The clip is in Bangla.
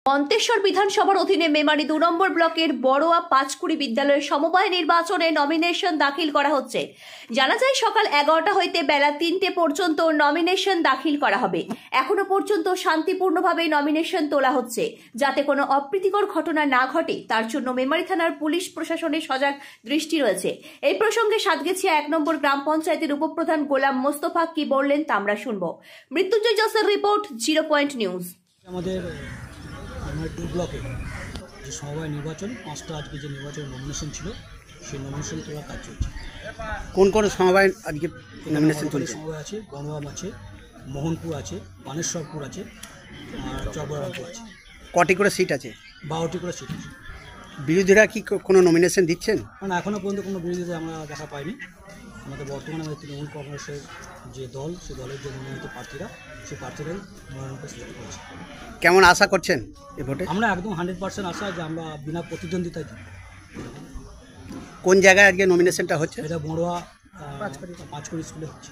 মন্তেশ্বর বিধানসভার অধীনে মেমারি 2 নম্বর ব্লকের বড়োয়া পাঁচকুড়ি বিদ্যালয়ের সমবায় নির্বাচনে নমিনেশন দাখিল করা হচ্ছে। জানা যায় সকাল 11টা হইতে বেলা 3টে পর্যন্ত নমিনেশন দাখিল করা হবে। এখনো পর্যন্ত শান্তিপূর্ণভাবে নমিনেশন তোলা হচ্ছে, যাতে কোনো অপ্রীতিকর ঘটনা না ঘটে তার জন্য মেমারি থানার পুলিশ প্রশাসনের সজাগ দৃষ্টি রয়েছে। এই প্রসঙ্গে সাতগেছিয়া 1 নম্বর গ্রাম পঞ্চায়েতের উপপ্রধান গোলাম মোস্তফা কি বললেন তা আমরা শুনব। মৃত্যুঞ্জয় জসের রিপোর্ট, 0 পয়েন্ট নিউজ। আমাদের 2 ব্লকে যে সমবায় নির্বাচন 5টা আজকে যে নির্বাচন নমিনেশন ছিল সেই নমিনেশন তোলার কাজ চলছে। কোন কোন সমবায় আজকে নমিনেশন চলছে? সমবায় আছে, বনগাম আছে, মোহনপুর আছে, বানেশ্বরপুর আছে আর চরবরামপুর আছে। কটি করে সিট আছে? 12টি করে সিট আছে। বিরোধীরা কি কোনো নমিনেশন দিচ্ছেন? কারণ এখনও পর্যন্ত কোনো বিরোধীদের আমরা দেখা পাইনি। আমাদের বর্তমানে আমাদের তৃণমূল কংগ্রেসের যে দল, সেই দলের যে মনোনীত প্রার্থীরা, সেই প্রার্থীরাই মনোনয়ন সিলেক্ট করেছে। কেমন আশা করছেন এই ভোটে? আমরা একদম 100% আশা যে আমরা বিনা প্রতিদ্বন্দ্বিতায় জিতব। কোন জায়গায় আজকে নমিনেশনটা হচ্ছে? এটা বড়োয়া পাঁচকুড়ি স্কুলে হচ্ছে।